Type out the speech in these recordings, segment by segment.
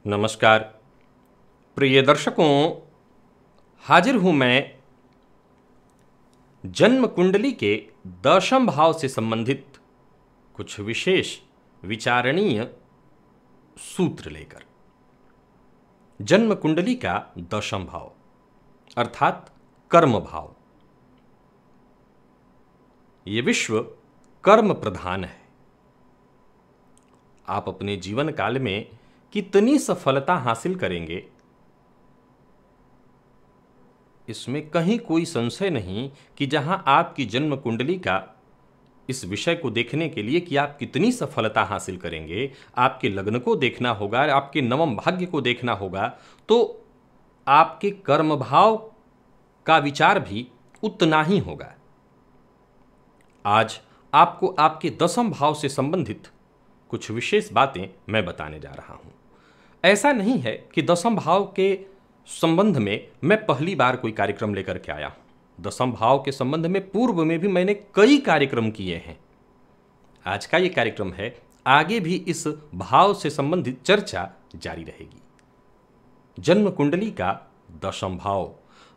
नमस्कार प्रिय दर्शकों, हाजिर हूं मैं जन्म कुंडली के दशम भाव से संबंधित कुछ विशेष विचारणीय सूत्र लेकर। जन्म कुंडली का दशम भाव अर्थात कर्म भाव, ये विश्व कर्म प्रधान है। आप अपने जीवन काल में कितनी सफलता हासिल करेंगे, इसमें कहीं कोई संशय नहीं कि जहां आपकी जन्म कुंडली का इस विषय को देखने के लिए कि आप कितनी सफलता हासिल करेंगे, आपके लग्न को देखना होगा, आपके नवम भाग्य को देखना होगा, तो आपके कर्म भाव का विचार भी उतना ही होगा। आज आपको आपके दशम भाव से संबंधित कुछ विशेष बातें मैं बताने जा रहा हूं। ऐसा नहीं है कि दशम भाव के संबंध में मैं पहली बार कोई कार्यक्रम लेकर के आया हूं। दशम भाव के संबंध में पूर्व में भी मैंने कई कार्यक्रम किए हैं। आज का ये कार्यक्रम है, आगे भी इस भाव से संबंधित चर्चा जारी रहेगी। जन्म कुंडली का दशम भाव,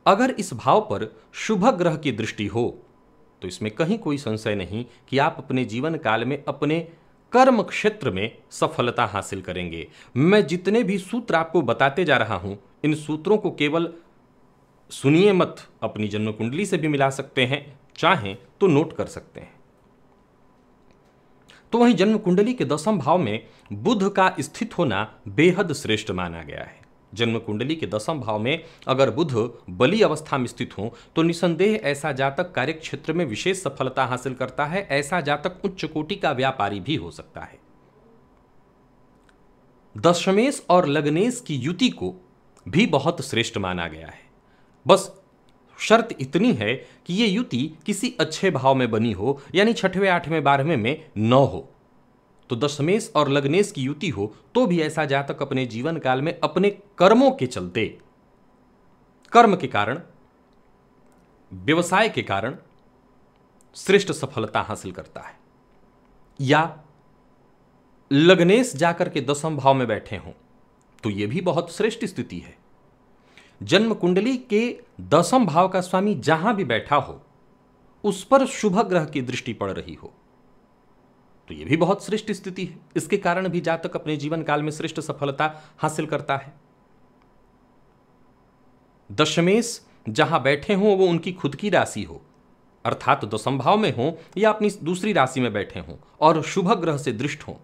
अगर इस भाव पर शुभ ग्रह की दृष्टि हो तो इसमें कहीं कोई संशय नहीं कि आप अपने जीवन काल में अपने कर्म क्षेत्र में सफलता हासिल करेंगे। मैं जितने भी सूत्र आपको बताते जा रहा हूं, इन सूत्रों को केवल सुनिए मत, अपनी जन्म कुंडली से भी मिला सकते हैं, चाहें तो नोट कर सकते हैं। तो वहीं जन्म कुंडली के दशम भाव में बुध का स्थित होना बेहद श्रेष्ठ माना गया है। जन्म कुंडली के दशम भाव में अगर बुध बली अवस्था में स्थित हो तो निसंदेह ऐसा जातक कार्य क्षेत्र में विशेष सफलता हासिल करता है। ऐसा जातक उच्च कोटि का व्यापारी भी हो सकता है। दशमेश और लग्नेश की युति को भी बहुत श्रेष्ठ माना गया है। बस शर्त इतनी है कि यह युति किसी अच्छे भाव में बनी हो, यानी 6वें 8वें 12वें में न हो। तो दशमेश और लग्नेश की युति हो तो भी ऐसा जातक अपने जीवन काल में अपने कर्मों के चलते, कर्म के कारण, व्यवसाय के कारण श्रेष्ठ सफलता हासिल करता है। या लग्नेश जाकर के दशम भाव में बैठे हों तो यह भी बहुत श्रेष्ठ स्थिति है। जन्म कुंडली के दशम भाव का स्वामी जहां भी बैठा हो उस पर शुभ ग्रह की दृष्टि पड़ रही हो तो यह भी बहुत श्रेष्ठ स्थिति है। इसके कारण भी जातक अपने जीवन काल में श्रेष्ठ सफलता हासिल करता है। दशमेश जहां बैठे हों वो उनकी खुद की राशि हो, अर्थात दशम भाव में हो या अपनी दूसरी राशि में बैठे हों और शुभ ग्रह से दृष्ट हों,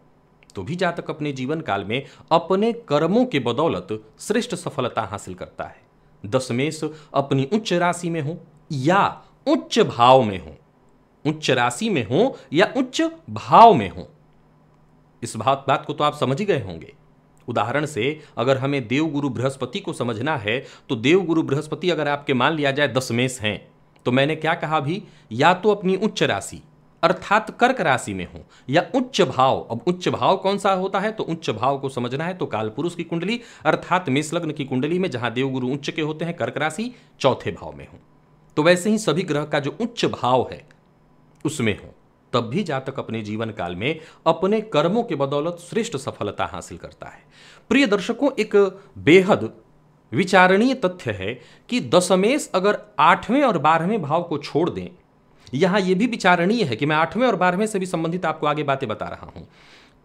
तो भी जातक अपने जीवन काल में अपने कर्मों के बदौलत श्रेष्ठ सफलता हासिल करता है। दशमेश अपनी उच्च राशि में हो या उच्च भाव में हो, उच्च राशि में हो या उच्च भाव में हो, इस बात को तो आप समझ ही गए होंगे। उदाहरण से अगर हमें देवगुरु बृहस्पति को समझना है तो देवगुरु बृहस्पति अगर आपके मान लिया जाए दशमेश हैं, तो मैंने क्या कहा भी, या तो अपनी उच्च राशि अर्थात कर्क राशि में हो या उच्च भाव। अब उच्च भाव कौन सा होता है, तो उच्च भाव को समझना है तो कालपुरुष की कुंडली अर्थात मेष लग्न की कुंडली में जहां देवगुरु उच्च के होते हैं, कर्क राशि चौथे भाव में हो। तो वैसे ही सभी ग्रह का जो उच्च भाव है उसमें हो, तब भी जातक अपने जीवन काल में अपने कर्मों के बदौलत श्रेष्ठ सफलता हासिल करता है। प्रिय दर्शकों, एक बेहद विचारणीय तथ्य है कि दशमेश अगर 8वें और 12वें भाव को छोड़ दें, यहां यह भी विचारणीय है कि मैं 8वें और 12वें से भी संबंधित आपको आगे बातें बता रहा हूं,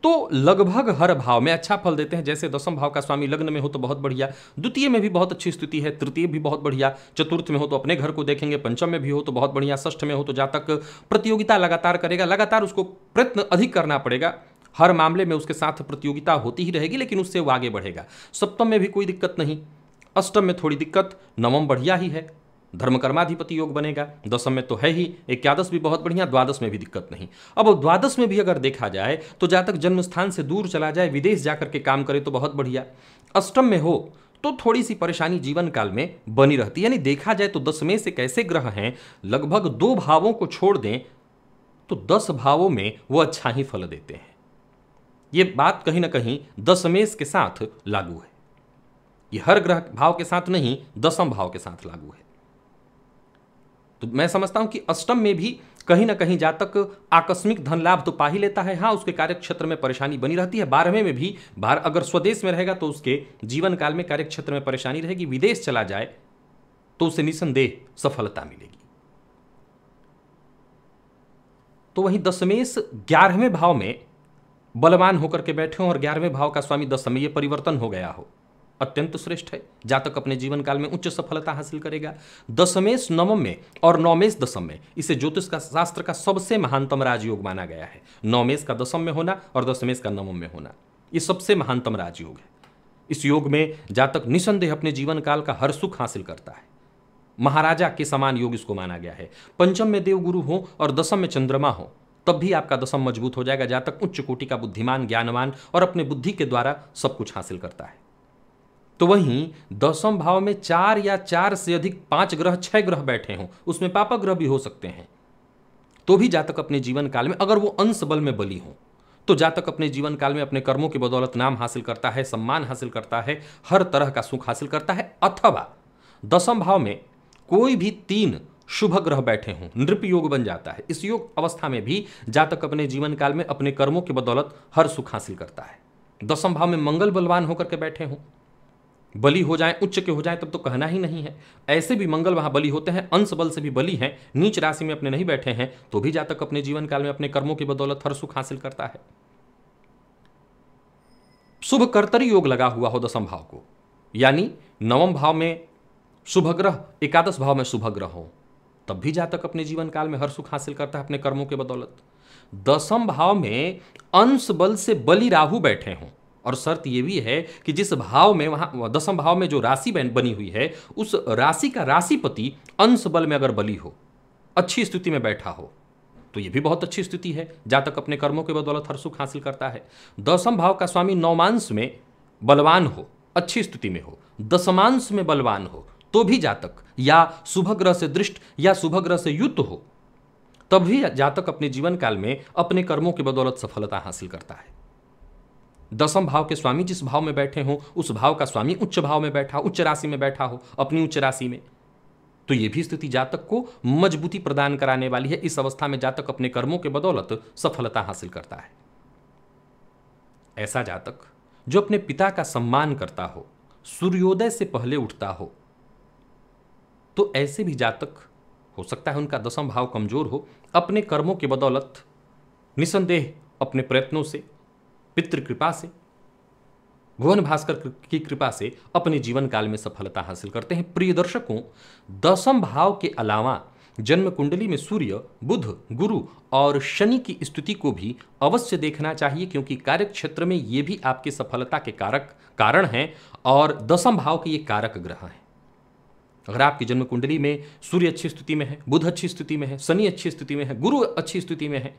तो लगभग हर भाव में अच्छा फल देते हैं। जैसे दशम भाव का स्वामी लग्न में हो तो बहुत बढ़िया, द्वितीय में भी बहुत अच्छी स्थिति है, तृतीय भी बहुत बढ़िया, चतुर्थ में हो तो अपने घर को देखेंगे, पंचम में भी हो तो बहुत बढ़िया, षष्ठ में हो तो जातक प्रतियोगिता लगातार करेगा, लगातार उसको प्रयत्न अधिक करना पड़ेगा, हर मामले में उसके साथ प्रतियोगिता होती ही रहेगी, लेकिन उससे वो आगे बढ़ेगा। सप्तम में भी कोई दिक्कत नहीं, अष्टम में थोड़ी दिक्कत, नवम बढ़िया ही है, धर्मकर्माधिपति योग बनेगा, दशम में तो है ही, एकादश भी बहुत बढ़िया, द्वादश में भी दिक्कत नहीं। अब द्वादश में भी अगर देखा जाए तो जातक जन्म स्थान से दूर चला जाए, विदेश जाकर के काम करे तो बहुत बढ़िया। अष्टम में हो तो थोड़ी सी परेशानी जीवन काल में बनी रहती है। यानी देखा जाए तो दशमेश एक ऐसे ग्रह हैं, लगभग 2 भावों को छोड़ दें तो 10 भावों में वो अच्छा ही फल देते हैं। ये बात कहीं ना कहीं दशमेश के साथ लागू है, ये हर ग्रह भाव के साथ नहीं, दशम भाव के साथ लागू है। तो मैं समझता हूं कि अष्टम में भी कहीं ना कहीं जातक आकस्मिक धन लाभ तो पा ही लेता है, हाँ उसके कार्य क्षेत्र में परेशानी बनी रहती है। 12वें में भी अगर स्वदेश में रहेगा तो उसके जीवन काल में कार्य क्षेत्र में परेशानी रहेगी। विदेश चला जाए तो उसे निसंदेह सफलता मिलेगी। तो वहीं दशमेश 11वें भाव में बलवान होकर के बैठे हो और 11वें भाव का स्वामी दशम में ये परिवर्तन हो गया हो, अत्यंत श्रेष्ठ है। जातक अपने जीवन काल में उच्च सफलता हासिल करेगा। दशमेश नवम में और नौमेश दशम में, इसे ज्योतिष का शास्त्र का सबसे महानतम राजयोग माना गया है। नौमेश का दशम में होना और दशमेश का नवम में होना, ये सबसे महानतम राजयोग है। इस योग में जातक निसंदेह अपने जीवन काल का हर सुख हासिल करता है। महाराजा के समान योग इसको माना गया है। पंचम में देवगुरु हो और दशम में चंद्रमा हो तब भी आपका दशम मजबूत हो जाएगा। जातक उच्च कोटि का बुद्धिमान, ज्ञानवान और अपने बुद्धि के द्वारा सब कुछ हासिल करता है। तो वहीं दशम भाव में 4 या 4 से अधिक 5 ग्रह, 6 ग्रह बैठे हों, उसमें पापक ग्रह भी हो सकते हैं, तो भी जातक अपने जीवन काल में, अगर वो अंश बल में बली हो, तो जातक अपने जीवन काल में अपने कर्मों की बदौलत नाम हासिल करता है, सम्मान हासिल करता है, हर तरह का सुख हासिल करता है। अथवा दशम भाव में कोई भी 3 शुभ ग्रह बैठे हों, नृप योग बन जाता है। इस योग अवस्था में भी जातक अपने जीवन काल में अपने कर्मों की बदौलत हर सुख हासिल करता है। दशम भाव में मंगल बलवान होकर के बैठे हों, बली हो जाएं, उच्च के हो जाएं, तब तो कहना ही नहीं है। ऐसे भी मंगल वहां बली होते हैं, अंश बल से भी बली हैं, नीच राशि में अपने नहीं बैठे हैं, तो भी जातक अपने जीवन काल में अपने कर्मों की बदौलत हर सुख हासिल करता है। शुभ कर्तरी योग लगा हुआ हो दशम भाव को, यानी नवम भाव में शुभ ग्रह, एकादश भाव में शुभ ग्रह हो, तब भी जातक अपने जीवन काल में हर सुख हासिल करता है अपने कर्मों के बदौलत। दशम भाव में अंश बल से बली राहु बैठे हों, और शर्त यह भी है कि जिस भाव में, वहां दशम भाव में जो राशि बनी हुई है, उस राशि का राशिपति अंश बल में अगर बली हो, अच्छी स्थिति में बैठा हो, तो यह भी बहुत अच्छी स्थिति है। जातक अपने कर्मों के बदौलत हर सुख हासिल करता है। दशम भाव का स्वामी नौमांश में बलवान हो, अच्छी स्थिति में हो, दशमांश में बलवान हो, तो भी जातक या शुभ ग्रह से दृष्ट या शुभ ग्रह से युक्त हो, तब भी जातक अपने जीवन काल में अपने कर्मों की बदौलत सफलता हासिल करता है। दशम भाव के स्वामी जिस भाव में बैठे हो, उस भाव का स्वामी उच्च भाव में बैठा, उच्च राशि में बैठा हो, अपनी उच्च राशि में, तो यह भी स्थिति जातक को मजबूती प्रदान कराने वाली है। इस अवस्था में जातक अपने कर्मों के बदौलत सफलता हासिल करता है। ऐसा जातक जो अपने पिता का सम्मान करता हो, सूर्योदय से पहले उठता हो, तो ऐसे भी जातक हो सकता है उनका दशम भाव कमजोर हो, अपने कर्मों की बदौलत निसंदेह अपने प्रयत्नों से, पितृ कृपा से, भुवन भास्कर की कृपा से अपने जीवन काल में सफलता हासिल करते हैं। प्रिय दर्शकों, दशम भाव के अलावा जन्म कुंडली में सूर्य, बुध, गुरु और शनि की स्थिति को भी अवश्य देखना चाहिए, क्योंकि कार्य क्षेत्र में ये भी आपकी सफलता के कारण हैं और दशम भाव के ये कारक ग्रह हैं। अगर आपकी जन्म कुंडली में सूर्य अच्छी स्थिति में है, बुध अच्छी स्थिति में है, शनि अच्छी स्थिति में है, गुरु अच्छी स्थिति में है,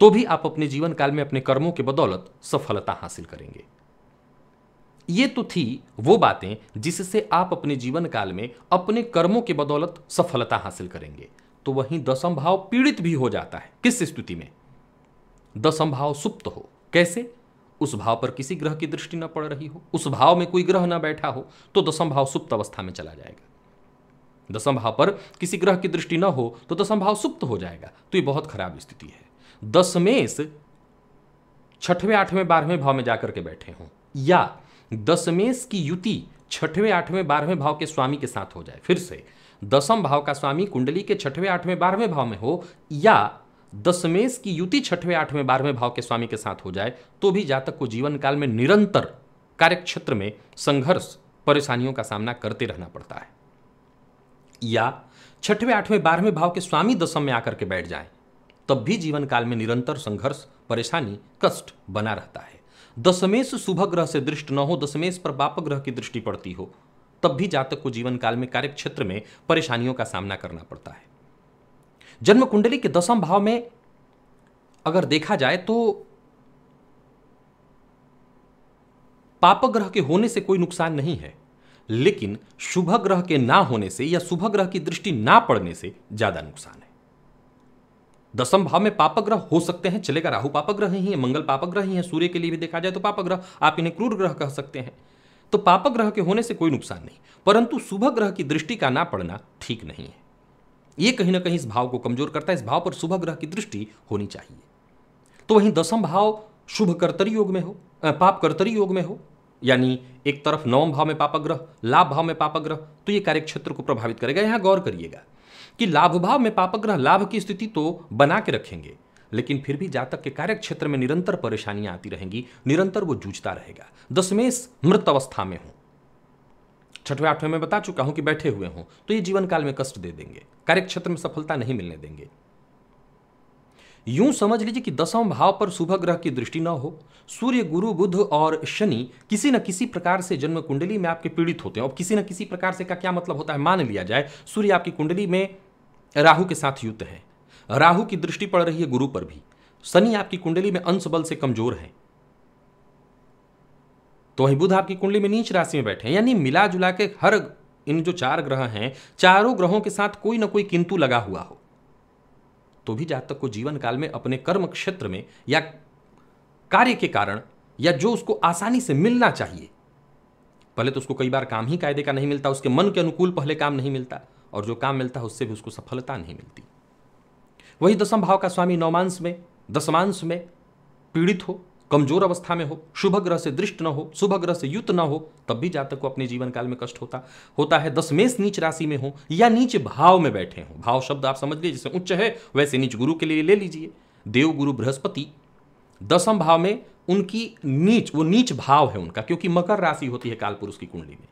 तो भी आप अपने जीवन काल में अपने कर्मों के बदौलत सफलता हासिल करेंगे। ये तो थी वो बातें जिससे आप अपने जीवन काल में अपने कर्मों के बदौलत सफलता हासिल करेंगे। तो वहीं दशम भाव पीड़ित भी हो जाता है। किस स्थिति में? दशम भाव सुप्त हो। कैसे? उस भाव पर किसी ग्रह की दृष्टि न पड़ रही हो, उस भाव में कोई ग्रह न बैठा हो, तो दशम भाव सुप्त अवस्था में चला जाएगा। दशम भाव पर किसी ग्रह की दृष्टि न हो तो दशम भाव सुप्त हो जाएगा, तो ये बहुत खराब स्थिति है। दशमेश 6वें, 8वें, 12वें भाव में जाकर के बैठे हों, या दशमेश की युति 6वें, 8वें, 12वें भाव के स्वामी के साथ हो जाए। फिर से, दशम भाव का स्वामी कुंडली के 6वें, 8वें, 12वें भाव में हो, या दशमेश की युति 6वें, 8वें, 12वें भाव के स्वामी के साथ हो जाए, तो भी जातक को जीवन काल में निरंतर कार्यक्षेत्र में संघर्ष, परेशानियों का सामना करते रहना पड़ता है। या 6वें, 8वें, 12वें भाव के स्वामी दशम में आकर के बैठ जाएं, तब भी जीवन काल में निरंतर संघर्ष, परेशानी, कष्ट बना रहता है। दशमेश शुभ ग्रह से दृष्ट न हो, दशमेश पर पाप ग्रह की दृष्टि पड़ती हो, तब भी जातक को जीवन काल में कार्यक्षेत्र में परेशानियों का सामना करना पड़ता है। जन्म कुंडली के दशम भाव में अगर देखा जाए तो पाप ग्रह के होने से कोई नुकसान नहीं है, लेकिन शुभ ग्रह के ना होने से या शुभ ग्रह की दृष्टि ना पड़ने से ज्यादा नुकसान है। दशम भाव में पाप ग्रह हो सकते हैं, चलेगा, राहु पाप ग्रह ही है, मंगल पाप ग्रह ही है, सूर्य के लिए भी देखा जाए तो पाप ग्रह, आप इन्हें क्रूर ग्रह कह सकते हैं। तो पाप ग्रह के होने से कोई नुकसान नहीं, परंतु शुभ ग्रह की दृष्टि का ना पड़ना ठीक नहीं है। ये कहीं ना कहीं इस भाव को कमजोर करता है। इस भाव पर शुभ ग्रह की दृष्टि होनी चाहिए। तो वहीं दसम भाव शुभ कर्तरी योग में हो, पाप कर्तरी योग में हो, यानी एक तरफ नवम भाव में पापग्रह, लाभ भाव में पापग्रह, तो ये कार्य क्षेत्र को प्रभावित करेगा। यहां गौर करिएगा कि लाभ भाव में पापग्रह लाभ की स्थिति तो बना के रखेंगे, लेकिन फिर भी जातक के कार्य क्षेत्र में निरंतर परेशानियां आती रहेंगी, निरंतर वो जूझता रहेगा। दशमेश मृत अवस्था में हो, छठवें आठवें में बता चुका हूं कि बैठे हुए हों तो ये जीवन काल में कष्ट दे देंगे, कार्य क्षेत्र में सफलता नहीं मिलने देंगे। यूं समझ लीजिए कि दसम भाव पर शुभ ग्रह की दृष्टि न हो, सूर्य, गुरु, बुध और शनि किसी न किसी प्रकार से जन्म कुंडली में आपके पीड़ित होते हैं। और किसी न किसी प्रकार से का क्या मतलब होता है, मान लिया जाए सूर्य आपकी कुंडली में राहु के साथ युक्त है, राहु की दृष्टि पड़ रही है गुरु पर भी, शनि आपकी कुंडली में अंश बल से कमजोर है, तो वही बुध आपकी कुंडली में नीच राशि में बैठे हैं, यानी मिला जुला के हर इन जो 4 ग्रह हैं, चारों ग्रहों के साथ कोई ना कोई किंतु लगा हुआ हो, तो भी जातक को जीवन काल में अपने कर्म क्षेत्र में या कार्य के कारण या जो उसको आसानी से मिलना चाहिए, पहले तो उसको कई बार काम ही कायदे का नहीं मिलता, उसके मन के अनुकूल पहले काम नहीं मिलता, और जो काम मिलता है उससे भी उसको सफलता नहीं मिलती। वही दसम भाव का स्वामी नवमांश में, दशमांश में पीड़ित हो, कमजोर अवस्था में हो, शुभ ग्रह से दृष्ट न हो, शुभ ग्रह से युक्त न हो, तब भी जातक को अपने जीवन काल में कष्ट होता है। दशमेश नीच राशि में हो या नीच भाव में बैठे हो, भाव शब्द आप समझ लीजिए, जैसे उच्च है वैसे नीच गुरु के लिए ले लीजिए। देव गुरु बृहस्पति दसम भाव में उनकी नीच, वो नीच भाव है उनका, क्योंकि मकर राशि होती है कालपुरुष की कुंडली में,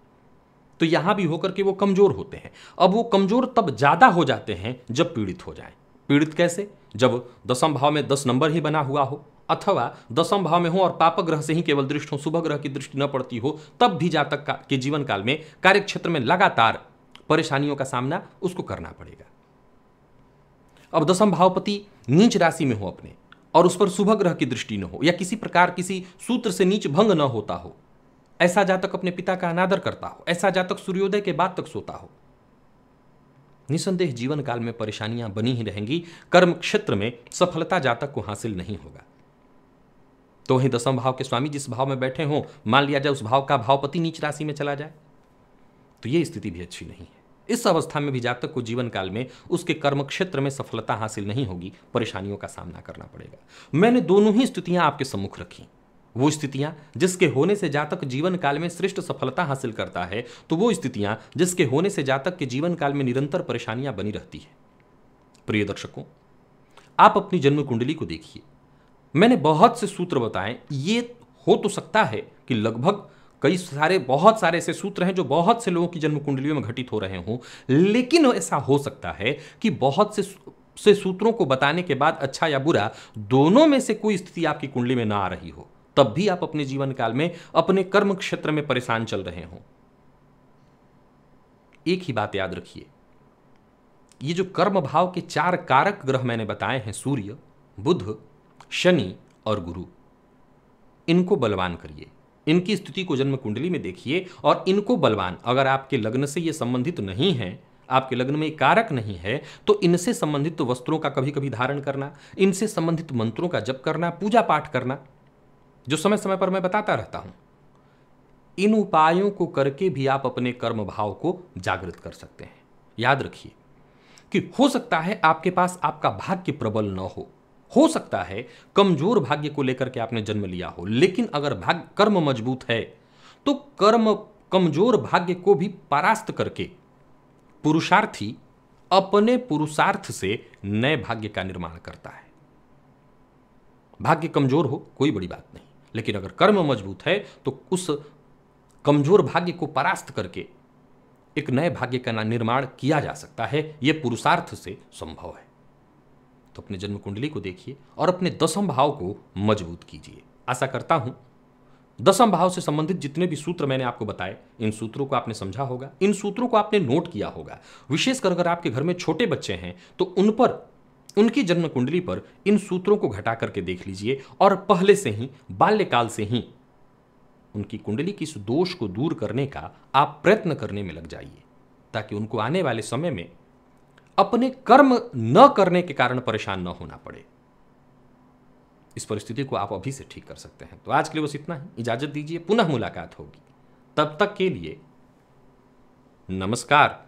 तो यहां भी होकर के वो कमजोर होते हैं। अब वो कमजोर तब ज्यादा हो जाते हैं जब पीड़ित हो जाए। पीड़ित कैसे? जब दसम भाव में 10 नंबर ही बना हुआ हो, अथवा दसम भाव में हो और पाप ग्रह से ही केवल दृष्ट हो, शुभ ग्रह की दृष्टि न पड़ती हो, तब भी जातक के जीवन काल में कार्य क्षेत्र में लगातार परेशानियों का सामना उसको करना पड़ेगा। अब दसम भावपति नीच राशि में हो अपने, और उस पर शुभ ग्रह की दृष्टि न हो, या किसी प्रकार किसी सूत्र से नीच भंग न होता हो, ऐसा जातक अपने पिता का अनादर करता हो, ऐसा जातक सूर्योदय के बाद तक सोता हो, निसंदेह जीवन काल में परेशानियां बनी ही रहेंगी, कर्म क्षेत्र में सफलता जातक को हासिल नहीं होगा। तो वहीं दसम भाव के स्वामी जिस भाव में बैठे हों, मान लिया जाए उस भाव का भावपति नीच राशि में चला जाए, तो यह स्थिति भी अच्छी नहीं है। इस अवस्था में भी जातक को जीवन काल में उसके कर्म क्षेत्र में सफलता हासिल नहीं होगी, परेशानियों का सामना करना पड़ेगा। मैंने दोनों ही स्थितियां आपके सम्मुख रखी, वो स्थितियां जिसके होने से जातक जीवन काल में श्रेष्ठ सफलता हासिल करता है, तो वो स्थितियां जिसके होने से जातक के जीवन काल में निरंतर परेशानियां बनी रहती है। प्रिय दर्शकों, आप अपनी जन्म कुंडली को देखिए। मैंने बहुत से सूत्र बताए, ये हो तो सकता है कि लगभग बहुत सारे ऐसे सूत्र हैं जो बहुत से लोगों की जन्म कुंडलियों में घटित हो रहे हों, लेकिन ऐसा हो सकता है कि बहुत से सूत्रों को बताने के बाद अच्छा या बुरा दोनों में से कोई स्थिति आपकी कुंडली में ना आ रही हो, तब भी आप अपने जीवन काल में अपने कर्म क्षेत्र में परेशान चल रहे हों। एक ही बात याद रखिए, ये जो कर्म भाव के 4 कारक ग्रह मैंने बताए हैं, सूर्य, बुध, शनि और गुरु, इनको बलवान करिए, इनकी स्थिति को जन्म कुंडली में देखिए और इनको बलवान, अगर आपके लग्न से ये संबंधित नहीं है, आपके लग्न में कारक नहीं है, तो इनसे संबंधित वस्त्रों का कभी कभी धारण करना, इनसे संबंधित मंत्रों का जप करना, पूजा पाठ करना, जो समय समय पर मैं बताता रहता हूं, इन उपायों को करके भी आप अपने कर्म भाव को जागृत कर सकते हैं। याद रखिए कि हो सकता है आपके पास आपका भाग्य प्रबल न हो सकता है कमजोर भाग्य को लेकर के आपने जन्म लिया हो, लेकिन अगर भाग्य कर्म मजबूत है तो कमजोर भाग्य को भी परास्त करके पुरुषार्थी अपने पुरुषार्थ से नए भाग्य का निर्माण करता है। भाग्य कमजोर हो कोई बड़ी बात नहीं, लेकिन अगर कर्म मजबूत है तो उस कमजोर भाग्य को परास्त करके एक नए भाग्य का निर्माण किया जा सकता है। यह पुरुषार्थ से संभव है। तो अपने जन्म कुंडली को देखिए और अपने दसम भाव को मजबूत कीजिए। आशा करता हूं दसम भाव से संबंधित जितने भी सूत्र मैंने आपको बताए, इन सूत्रों को आपने समझा होगा, इन सूत्रों को आपने नोट किया होगा। विशेषकर अगर आपके घर में छोटे बच्चे हैं तो उन पर, उनकी जन्म कुंडली पर इन सूत्रों को घटा करके देख लीजिए और पहले से ही, बाल्यकाल से ही उनकी कुंडली की इस दोष को दूर करने का आप प्रयत्न करने में लग जाइए, ताकि उनको आने वाले समय में अपने कर्म न करने के कारण परेशान न होना पड़े। इस परिस्थिति को आप अभी से ठीक कर सकते हैं। तो आज के लिए बस इतना ही, इजाजत दीजिए, पुनः मुलाकात होगी। तब तक के लिए नमस्कार।